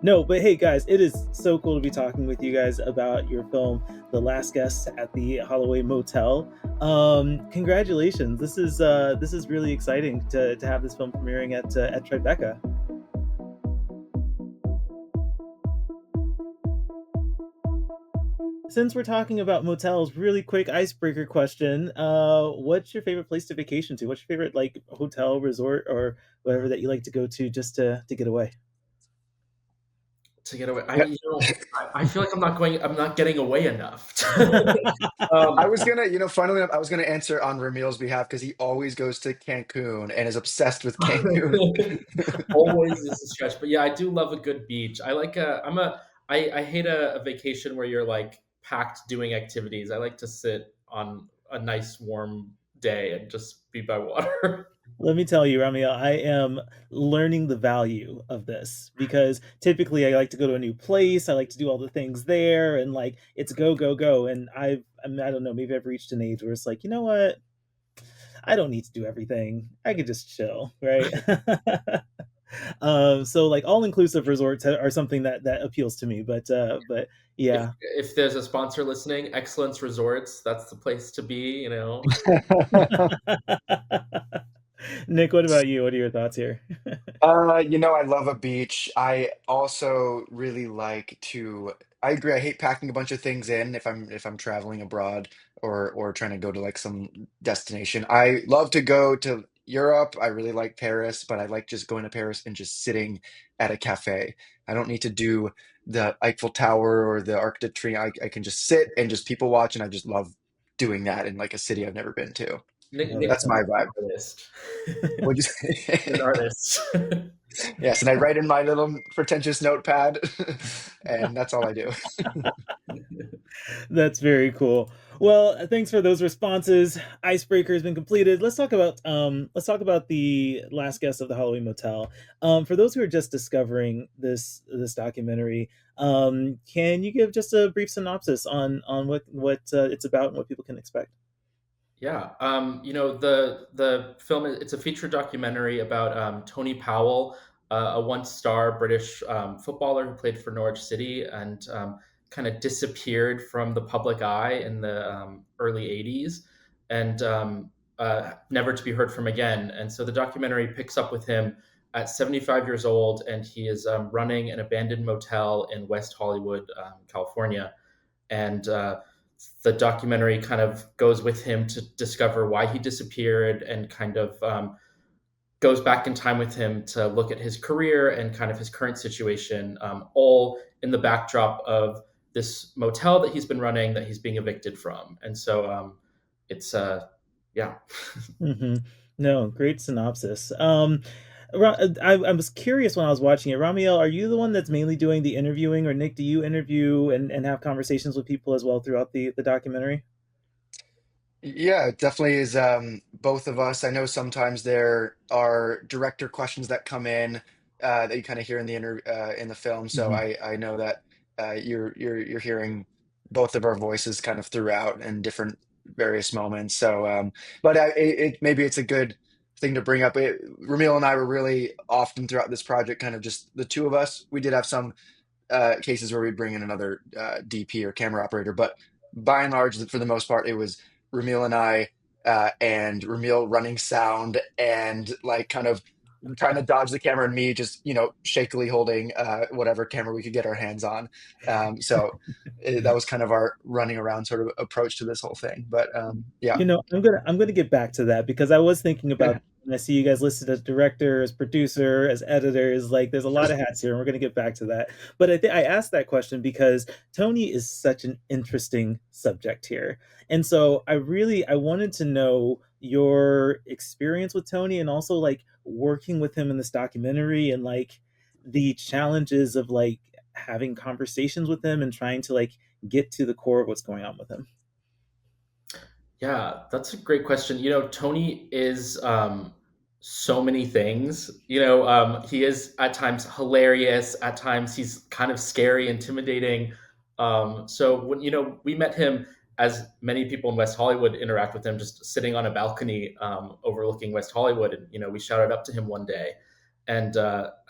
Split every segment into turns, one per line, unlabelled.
No, but hey guys, it is so cool to be talking with you guys about your film, The Last Guest at the Holloway Motel. Congratulations! This is really exciting to have this film premiering at Tribeca. Since we're talking about motels, really quick icebreaker question: what's your favorite place to vacation to? What's your favorite like hotel, resort, or whatever that you like to go to just to get away?
To get away.
Yeah,
I feel like I'm not getting away enough.
I
um,
was gonna, funnily enough, I was gonna answer on Ramiel's behalf because he always goes to Cancun and is obsessed with Cancun.
always is a stretch, but yeah, I do love a good beach. I like a. I'm a. I hate a vacation where you're like packed doing activities. I like to sit on a nice warm day and just be by water.
Let me tell you, Ramiel, I am learning the value of this because typically I like to go to a new place. I like to do all the things there, and like it's go, go, go. And I don't know, maybe I've reached an age where it's like, you know what? I don't need to do everything. I could just chill, right? So like all inclusive resorts are something that appeals to me. But yeah.
If there's a sponsor listening, Excellence Resorts, that's the place to be.
Nick, what about you? What are your thoughts here?
I love a beach. I also really like to. I agree. I hate packing a bunch of things in if I'm traveling abroad or trying to go to like some destination. I love to go to Europe. I really like Paris, but I like just going to Paris and just sitting at a cafe. I don't need to do the Eiffel Tower or the Arc de Triomphe. I can just sit and just people watch, and I just love doing that in like a city I've never been to.
No, that
That's
sounds
my vibe.
Artist.
What'd you
You're an
say?
artist.
Yes, and I write in my little pretentious notepad, and that's all I do.
That's very cool. Well, thanks for those responses. Icebreaker has been completed. Let's talk about the last guest of the Holloway Motel. For those who are just discovering this documentary, can you give just a brief synopsis on what it's about and what people can expect?
Yeah, the film. It's a feature documentary about Tony Powell, a once-star British footballer who played for Norwich City and kind of disappeared from the public eye in the early '80s, and never to be heard from again. And so the documentary picks up with him at 75 years old, and he is running an abandoned motel in West Hollywood, California, and the documentary kind of goes with him to discover why he disappeared and kind of goes back in time with him to look at his career and kind of his current situation, all in the backdrop of this motel that he's been running that he's being evicted from. And so it's yeah.
Hmm. No, great synopsis. I was curious when I was watching it. Ramiel, are you the one that's mainly doing the interviewing, or Nick, do you interview and have conversations with people as well throughout the documentary?
Yeah, it definitely is both of us. I know sometimes there are director questions that come in that you kind of hear in the film. So
Hmm.
I know that you're hearing both of our voices kind of throughout in different various moments. So, but maybe it's a good thing to bring up. Ramil and I were really often throughout this project, kind of just the two of us. We did have some cases where we bring in another DP or camera operator, but by and large, for the most part, it was Ramil and I, and Ramil running sound and like kind of trying to dodge the camera, and me just shakily holding whatever camera we could get our hands on. That was kind of our running around sort of approach to this whole thing. But yeah.
I'm gonna get back to that because I was thinking about when I see you guys listed as director, as producer, as editors, like there's a lot of hats here, and we're gonna get back to that. But I think I asked that question because Tony is such an interesting subject here. And so I wanted to know your experience with Tony and also like working with him in this documentary and like the challenges of like having conversations with him and trying to like get to the core of what's going on with him.
Yeah, that's a great question. Tony is so many things. He is at times hilarious, at times he's kind of scary, intimidating. So when we met him, as many people in West Hollywood interact with him, just sitting on a balcony overlooking West Hollywood, and we shouted up to him one day, And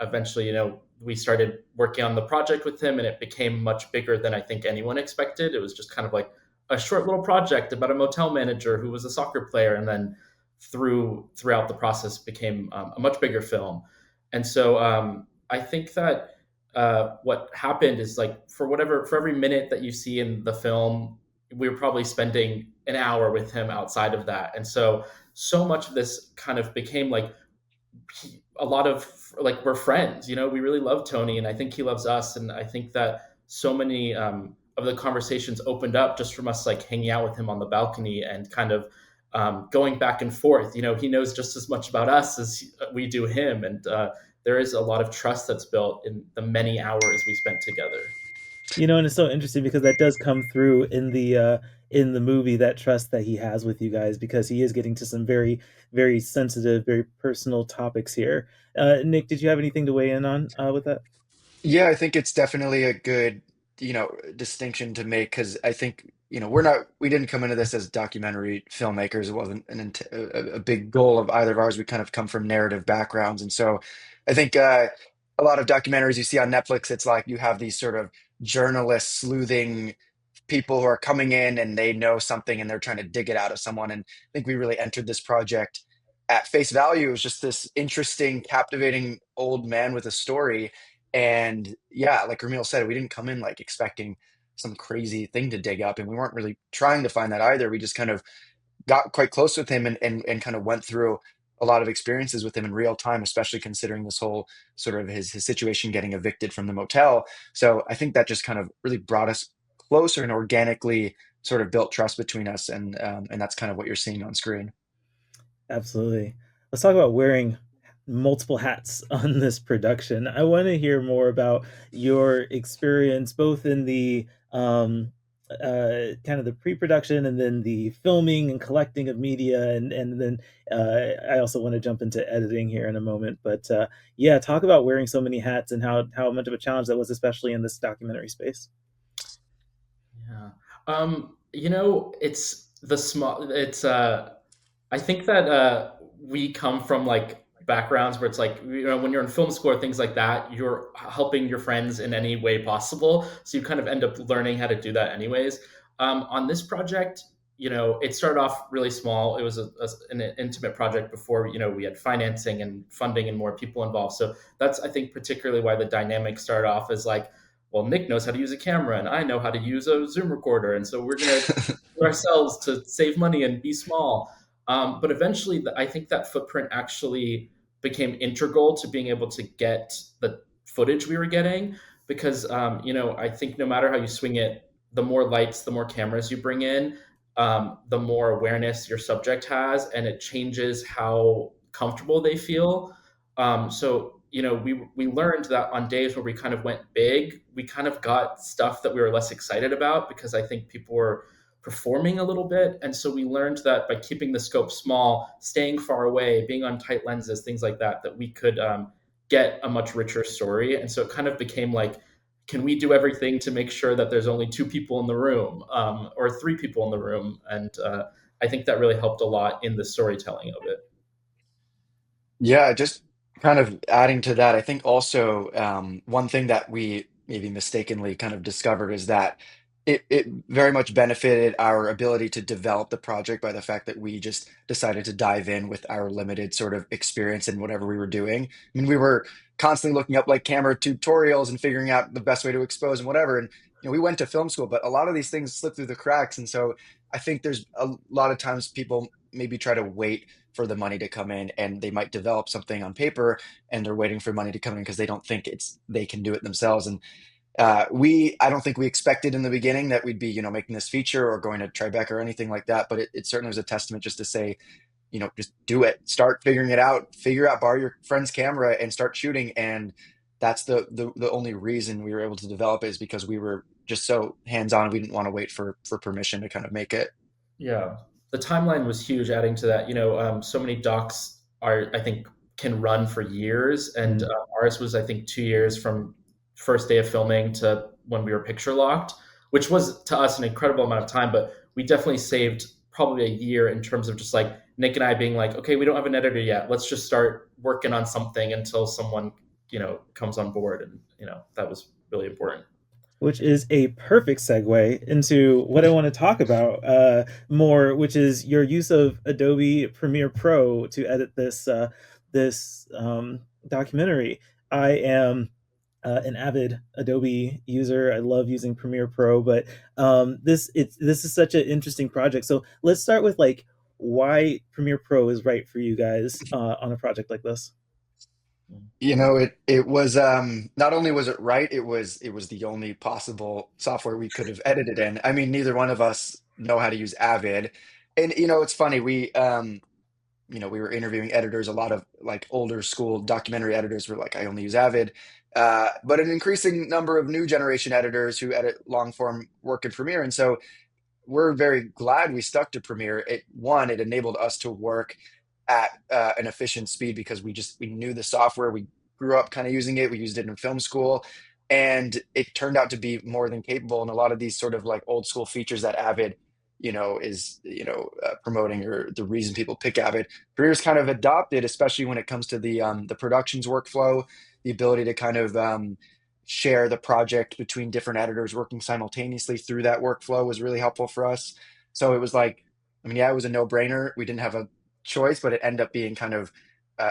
eventually, we started working on the project with him, and it became much bigger than I think anyone expected. It was just kind of like a short little project about a motel manager who was a soccer player, and then throughout the process became a much bigger film. And so I think that what happened is, like, for every minute that you see in the film, we were probably spending an hour with him outside of that. And so much of this kind of became like a lot of, like, we're friends. We really love Tony, and I think he loves us. And I think that so many of the conversations opened up just from us, like, hanging out with him on the balcony and kind of going back and forth. He knows just as much about us as we do him, and there is a lot of trust that's built in the many hours we spent together.
And it's so interesting because that does come through in the movie, that trust that he has with you guys, because he is getting to some very, very sensitive, very personal topics here. Nick, did you have anything to weigh in on with that?
Yeah, I think it's definitely a good, distinction to make because I think, we didn't come into this as documentary filmmakers. It wasn't a big goal of either of ours. We kind of come from narrative backgrounds. And so I think a lot of documentaries you see on Netflix, it's like you have these sort of journalists sleuthing people who are coming in and they know something and they're trying to dig it out of someone. And I think we really entered this project at face value. It was just this interesting, captivating old man with a story. And yeah, like Ramil said, we didn't come in like expecting some crazy thing to dig up, and we weren't really trying to find that either. We just kind of got quite close with him and kind of went through a lot of experiences with him in real time, especially considering this whole sort of his situation getting evicted from the motel. So I think that just kind of really brought us closer and organically sort of built trust between us, and that's kind of what you're seeing on screen.
Absolutely. Let's talk about wearing multiple hats on this production. I want to hear more about your experience, both in the kind of the pre-production, and then the filming and collecting of media, and then I also want to jump into editing here in a moment. But yeah, talk about wearing so many hats and how much of a challenge that was, especially in this documentary space.
Yeah. It's the small. It's I think that we come from, like, backgrounds where it's like, when you're in film school or things like that, you're helping your friends in any way possible. So you kind of end up learning how to do that anyways. On this project, it started off really small. It was an intimate project before, we had financing and funding and more people involved. So that's, I think, particularly why the dynamic started off as like, well, Nick knows how to use a camera and I know how to use a Zoom recorder. And so we're going to do ourselves to save money and be small. But eventually, I think that footprint actually became integral to being able to get the footage we were getting, because I think no matter how you swing it, the more lights, the more cameras you bring in, the more awareness your subject has, and it changes how comfortable they feel. So we learned that on days where we kind of went big, we kind of got stuff that we were less excited about because I think people were performing a little bit. And so we learned that by keeping the scope small, staying far away, being on tight lenses, things like that, that we could get a much richer story. And so it kind of became like, can we do everything to make sure that there's only two people in the room, or three people in the room? And I think that really helped a lot in the storytelling of it.
Yeah, just kind of adding to that, I think also one thing that we maybe mistakenly kind of discovered is that it very much benefited our ability to develop the project by the fact that we just decided to dive in with our limited sort of experience in whatever we were doing. I mean, we were constantly looking up like camera tutorials and figuring out the best way to expose and whatever. And we went to film school, but a lot of these things slip through the cracks. And so I think there's a lot of times people maybe try to wait for the money to come in and they might develop something on paper and they're waiting for money to come in because they don't think they can do it themselves. And I don't think we expected in the beginning that we'd be making this feature or going to Tribeca or anything like that, but it certainly was a testament just to say, just do it, start figuring it out, borrow your friend's camera and start shooting. And that's the only reason we were able to develop it, is because we were just so hands-on. We didn't want to wait for permission to kind of make it.
Yeah, the timeline was huge. Adding to that, so many docs are, I think, can run for years, and
Mm.
ours was, I think, 2 years from first day of filming to when we were picture locked, which was to us an incredible amount of time. But we definitely saved probably a year in terms of just like Nick and I being like, okay, we don't have an editor yet. Let's just start working on something until someone, comes on board. And, that was really important.
Which is a perfect segue into what I want to talk about more, which is your use of Adobe Premiere Pro to edit this documentary. I am an avid Adobe user. I love using Premiere Pro, but this is such an interesting project. So let's start with like why Premiere Pro is right for you guys on a project like this.
It was not only was it right, it was the only possible software we could have edited in. I mean, neither one of us know how to use Avid. And it's funny, we were interviewing editors, a lot of like older school documentary editors were like, I only use Avid. But an increasing number of new generation editors who edit long form work in Premiere. And so we're very glad we stuck to Premiere. It enabled us to work at an efficient speed because we knew the software. We grew up kind of using it. We used it in film school, and it turned out to be more than capable. And a lot of these sort of like old school features that Avid, is promoting, or the reason people pick Avid, Premiere's kind of adopted, especially when it comes to the productions workflow, the ability to kind of share the project between different editors working simultaneously through that workflow was really helpful for us. So it was like, I mean, yeah, it was a no-brainer. We didn't have a choice, but it ended up being kind of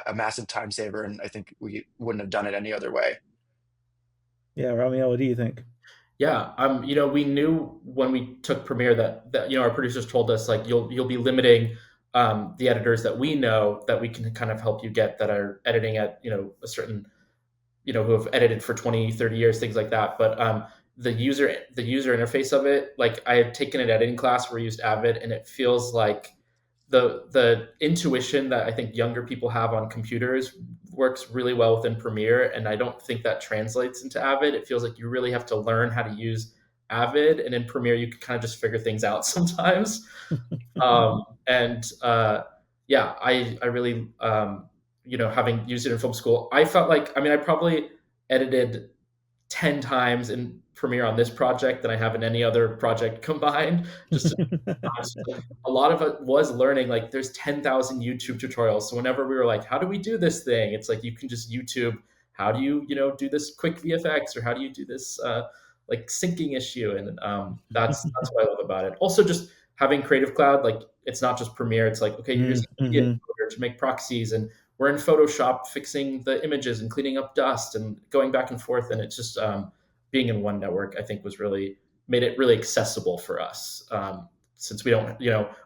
a massive time saver, and I think we wouldn't have done it any other way.
Yeah, Ramiel, what do you think?
Yeah, we knew when we took Premiere that our producers told us like you'll be limiting the editors that we know that we can kind of help you get that are editing at a certain who have edited for 20, 30 years, things like that. But the user interface of it, like I had taken an editing class where we used Avid, and it feels like the intuition that I think younger people have on computers works really well within Premiere, and I don't think that translates into Avid. It feels like you really have to learn how to use Avid, and in Premiere you can kind of just figure things out sometimes. And Yeah, I really having used it in film school, I felt like, I mean, I probably edited 10 times in Premiere on this project than I have in any other project combined. Just to be honest, a lot of it was learning. Like, there's 10,000 YouTube tutorials. So whenever we were like, how do we do this thing? It's like you can just YouTube, how do you do this quick VFX, or how do you do this like syncing issue? And that's what I love about it. Also, just having Creative Cloud, like it's not just Premiere. It's like, okay, you're using Media
Mm-hmm.
Encoder to make proxies, and we're in Photoshop fixing the images and cleaning up dust and going back and forth. And it's just being in one network, I think, was really made it really accessible for us. Since we don't,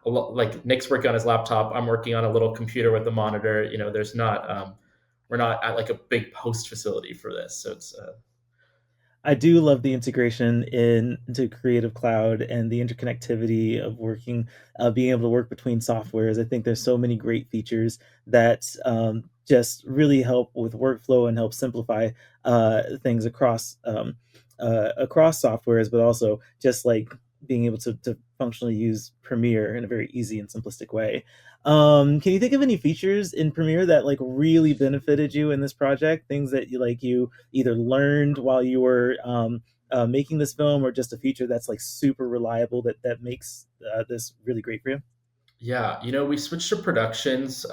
like Nick's working on his laptop, I'm working on a little computer with a monitor. There's not, we're not at like a big post facility for this. So it's,
I do love the integration into Creative Cloud and the interconnectivity of working, being able to work between softwares. I think there's so many great features that just really help with workflow and help simplify things across softwares, but also just like being able to functionally use Premiere in a very easy and simplistic way. Can you think of any features in Premiere that like really benefited you in this project? Things that you either learned while you were making this film, or just a feature that's like super reliable that makes this really great for you?
Yeah, we switched to productions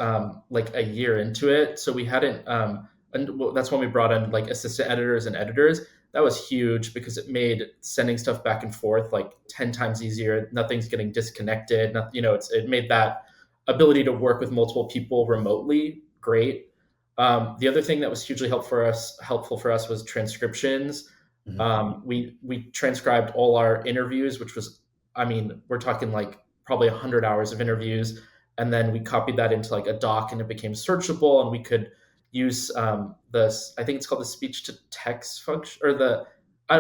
like a year into it, so we hadn't. And well, that's when we brought in like assistant editors and editors. That was huge because it made sending stuff back and forth like 10 times easier. Nothing's getting disconnected. It made that ability to work with multiple people remotely great. The other thing that was hugely helpful for us was transcriptions.
Mhm.
We transcribed all our interviews, which was, I mean, we're talking like probably 100 hours of interviews, and then we copied that into like a doc, and it became searchable, and we could use this, I think it's called the speech to text function, or the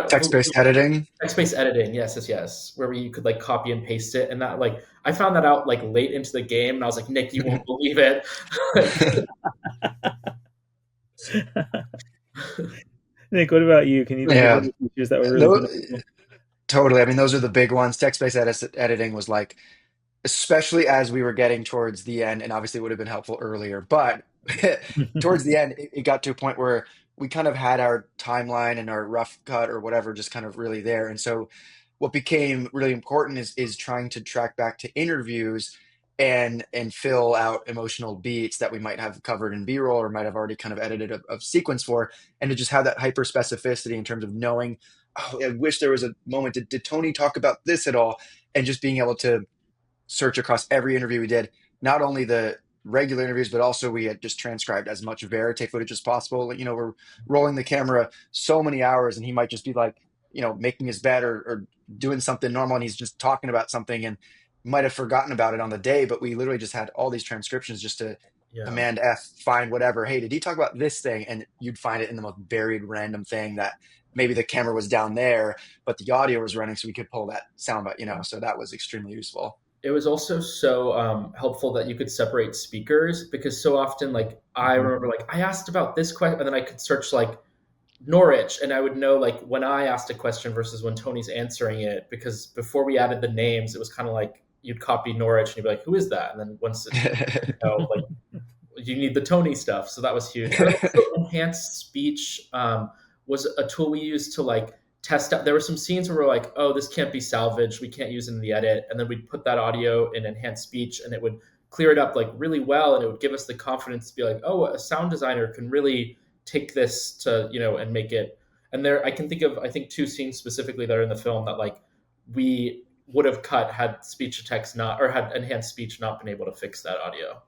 Text-based editing.
text-based editing. Yes, yes, yes, where you could like copy and paste it. And that, like, I found that out like late into the game, and I was like, Nick, you won't believe it. Like,
Nick, what about you? Can you think of
Yeah,
any features that were really
no,
beneficial?
totally. I mean, those are the big ones. Editing was like, especially as we were getting towards the end, and obviously it would have been helpful earlier, but towards the end, it got to a point where we kind of had our timeline and our rough cut or whatever just kind of really there. And so what became really important is trying to track back to interviews and fill out emotional beats that we might have covered in B-roll or might have already kind of edited a sequence for, and to just have that hyper specificity in terms of knowing, oh, I wish there was a moment. Did Tony talk about this at all? And just being able to search across every interview we did, not only the regular interviews, but also we had just transcribed as much verite footage as possible. You know, we're rolling the camera so many hours, and he might just be like, you know, making his bed or doing something normal, and he's just talking about something and might have forgotten about it on the day. But we literally just had all these transcriptions just to
Yeah.
Command F, find whatever. Hey, did he talk about this thing? And you'd find it in the most buried random thing that maybe the camera was down there, but the audio was running, so we could pull that sound. But you know, so that was extremely useful.
It was also so helpful that you could separate speakers, because so often, like, I
Mhm.
remember, like, I asked about this question, and then I could search like Norwich, and I would know like when I asked a question versus when Tony's answering it, because before we added the names, it was kind of like you'd copy Norwich and you'd be like, "Who is that?" And then once it, like, you need the Tony stuff. So that was huge. And also enhanced speech was a tool we used to like test out. There were some scenes where we're like, oh, this can't be salvaged. We can't use it in the edit. And then we'd put that audio in enhanced speech, and it would clear it up like really well. And it would give us the confidence to be like, oh, a sound designer can really take this to, and make it. And there, I can think of, I think, two scenes specifically that are in the film that like we would have cut had speech to text not, or had enhanced speech not been able to fix that audio.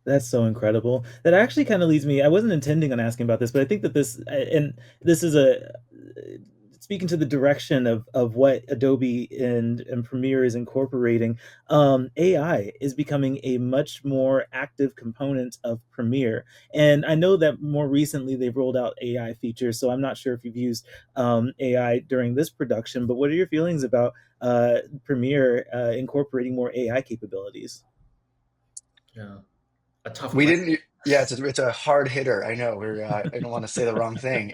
That's so incredible. That actually kind of leads me. I wasn't intending on asking about this, but I think that this is a speaking to the direction of what Adobe and Premiere is incorporating. AI is becoming a much more active component of Premiere, and I know that more recently they've rolled out AI features. So I'm not sure if you've used AI during this production, but what are your feelings about Premiere incorporating more AI capabilities?
Yeah. A tough
We
question.
didn't. Yeah, it's a hard hitter. I know. I don't want to say the wrong thing.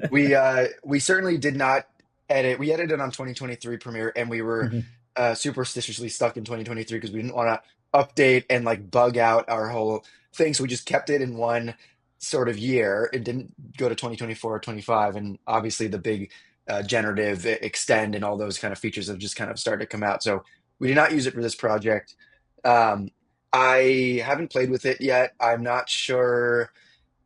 We certainly did not edit. We edited on 2023 Premiere, and we were
Mhm.
superstitiously stuck in 2023 because we didn't want to update and like bug out our whole thing. So we just kept it in one sort of year. It didn't go to 2024 or 25, and obviously the big generative extend and all those kind of features have just kind of started to come out. So we did not use it for this project. Um, I haven't played with it yet. I'm not sure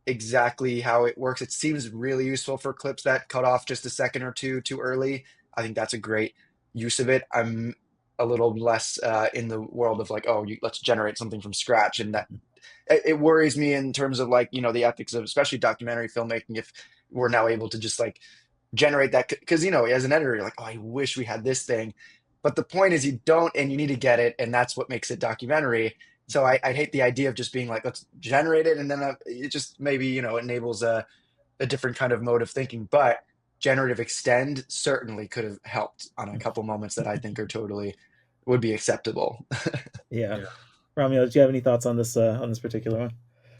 exactly how it works. It seems really useful for clips that cut off just a second or two too early. I think that's a great use of it. I'm a little less in the world of like, oh, let's generate something from scratch, and that it worries me in terms of like, the ethics of especially documentary filmmaking if we're now able to just like generate that because as an editor you're like, oh, I wish we had this thing, but the point is you don't, and you need to get it, and that's what makes it documentary. So I hate the idea of just being like, let's generate it, and then it just maybe enables a different kind of mode of thinking. But generative extend certainly could have helped on a couple moments that I think are totally would be acceptable.
Yeah.
Yeah.
Ramil, do you have any thoughts on this particular one?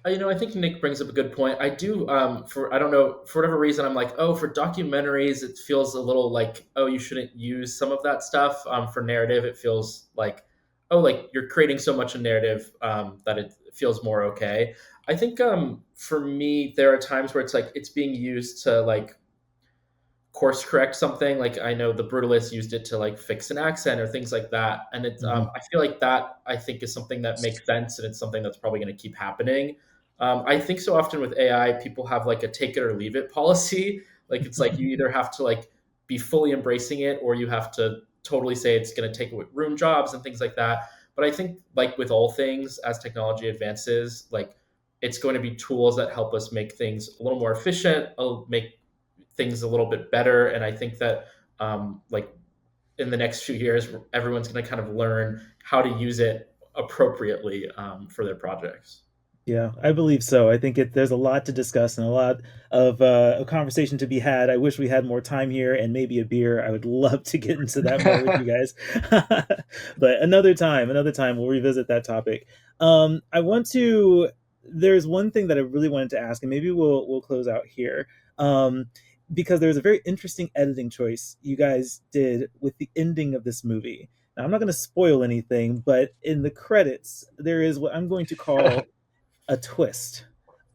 I think Nick brings up a good point. I do, for I don't know, for whatever reason, I'm like, oh, for documentaries, it feels a little like, oh, you shouldn't use some of that stuff. For narrative, it feels like, oh, like you're creating so much a narrative that it feels more okay. I think for me, there are times where it's like it's being used to like course correct something. Like I know the Brutalist used it to like fix an accent or things like that, and it's
Mhm.
I feel like that I think is something that makes sense, and it's something that's probably going to keep happening. I think so often with AI, people have like a take it or leave it policy. Like it's like you either have to like be fully embracing it, or you have to totally say it's going to take away room jobs and things like that. But I think like with all things, as technology advances, like it's going to be tools that help us make things a little more efficient, make things a little bit better. And I think that like in the next few years, everyone's going to kind of learn how to use it appropriately for their projects.
Yeah, I believe so. I think there's a lot to discuss and a lot of a conversation to be had. I wish we had more time here and maybe a beer. I would love to get into that more with you guys. But another time we'll revisit that topic. I want to there's one thing that I really wanted to ask, and maybe we'll close out here. Because there's a very interesting editing choice you guys did with the ending of this movie. Now, I'm not going to spoil anything, but in the credits, there is what I'm going to call a twist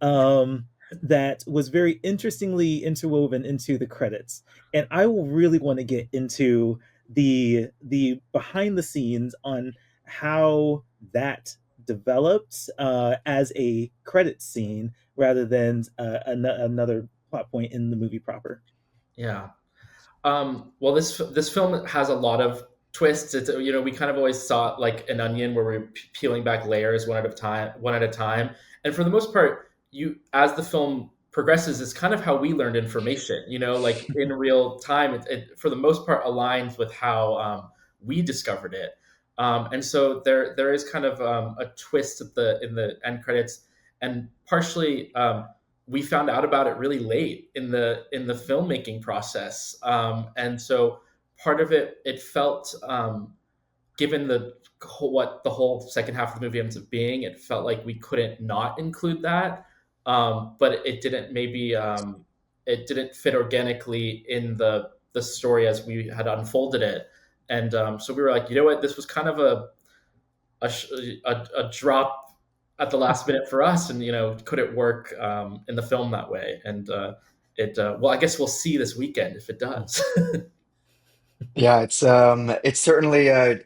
um, that was very interestingly interwoven into the credits, and I will really want to get into the behind the scenes on how that developed as a credit scene rather than another plot point in the movie proper.
Yeah. Well, this film has a lot of twists. It's, we kind of always saw it like an onion where we're peeling back layers one at a time. And for the most part, as the film progresses, it's kind of how we learned information. Like in real time. It for the most part aligns with how we discovered it. And so there is kind of a twist in the end credits, and partially. We found out about it really late in the filmmaking process, and so part of it felt, given what the whole second half of the movie ends up being, it felt like we couldn't not include that, but it didn't fit organically in the story as we had unfolded it, and so we were like, you know what, this was kind of a, a drop at the last minute for us, and could it work in the film that way? And well, I guess we'll see this weekend if it does.
Yeah, it's certainly a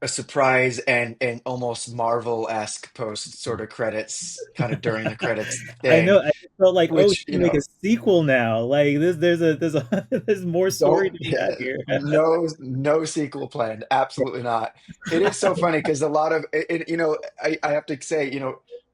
surprise and almost Marvel-esque post sort of credits, kind of during the credits
I know.
thing,
I just felt like, oh,
which,
you can make a sequel now. Like this, there's more story
don't,
to be
yeah,
had here.
no sequel planned. Absolutely not. It is so funny because a lot of I have to say,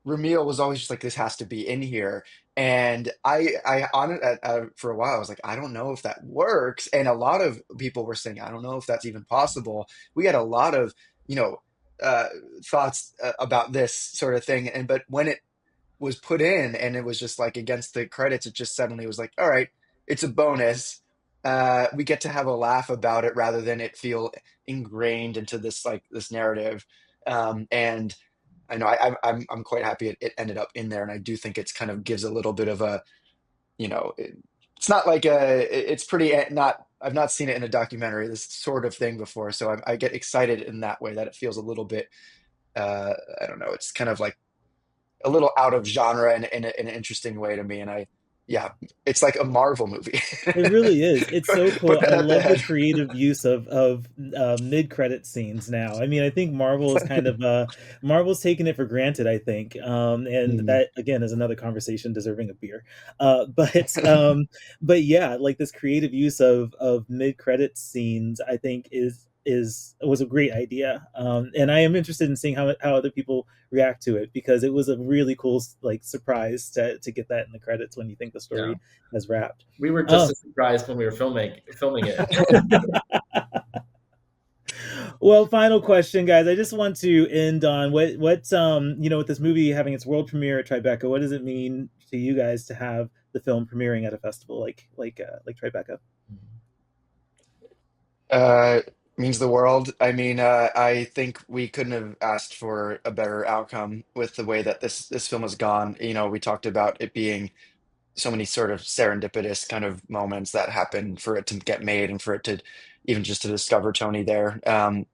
Ramiel was always just like, this has to be in here. And I on it for a while, I was like, I don't know if that works. And a lot of people were saying, I don't know if that's even possible. We had a lot of, you know, uh, thoughts about this sort of thing. And but when it was put in and it was just like against the credits, it just suddenly was like, all right, it's a bonus. We get to have a laugh about it rather than it feel ingrained into this like this narrative. And I know I'm quite happy it ended up in there, and I do think it's kind of gives a little bit of a, it's not like it's pretty not. I've not seen it in a documentary, this sort of thing before, so I get excited in that way that it feels a little bit. I don't know. It's kind of like a little out of genre in an interesting way to me. And yeah, it's like a Marvel movie.
It really is. It's so
Put
cool.
that
I
at the
love the
head.
creative use of mid-credit scenes now. I mean, I think Marvel is kind of Marvel's taken it for granted, I think. And
Mm.
that again is another conversation deserving a beer. But yeah, like this creative use of mid-credit scenes, I think is was a great idea. And I am interested in seeing how other people react to it because it was a really cool like surprise to get that in the credits when you think the
Yeah,
story has wrapped.
we were just
Um,
as surprised when we were filming it.
well, final question, guys. I just want to end on with this movie having its world premiere at Tribeca. What does it mean to you guys to have the film premiering at a festival like Tribeca?
Uh, Means the world. I mean, I think we couldn't have asked for a better outcome with the way that this film has gone. We talked about it being so many sort of serendipitous kind of moments that happen for it to get made and for it to even just to discover Tony there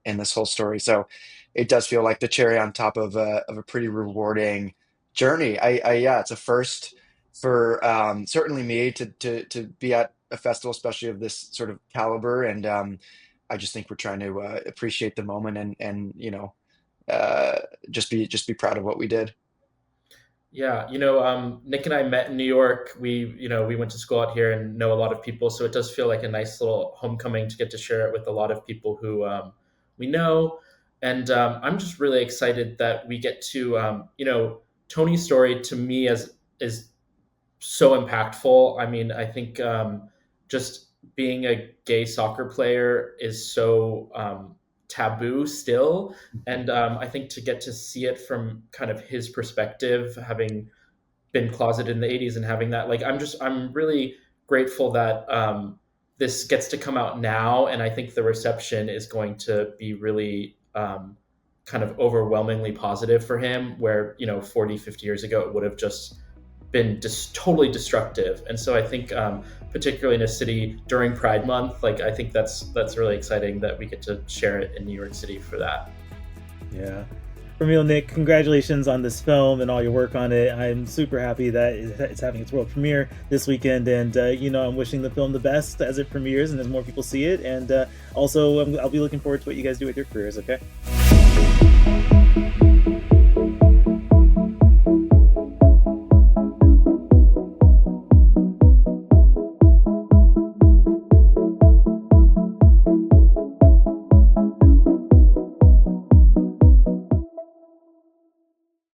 in this whole story. So it does feel like the cherry on top of a pretty rewarding journey. Yeah, it's a first for certainly me to be at a festival, especially of this sort of caliber. And I just think we're trying to appreciate the moment and uh, just be proud of what we did.
Yeah, Nick and I met in New York. We went to school out here and know a lot of people, so it does feel like a nice little homecoming to get to share it with a lot of people who we know. And I'm just really excited that we get to, Tony's story to me as is so impactful. I mean, I think just being a gay soccer player is so taboo still. And I think to get to see it from kind of his perspective, having been closeted in the 80s and having that, like, I'm really grateful that this gets to come out now. And I think the reception is going to be really kind of overwhelmingly positive for him, where, 40, 50 years ago, it would have just been just totally destructive. And so I think, particularly in a city during Pride Month, like I think that's really exciting that we get to share it in New York City for that.
Yeah. Ramiel, Nick, congratulations on this film and all your work on it. I'm super happy that it's having its world premiere this weekend, and I'm wishing the film the best as it premieres and as more people see it. And also, I'll be looking forward to what you guys do with your careers. Okay.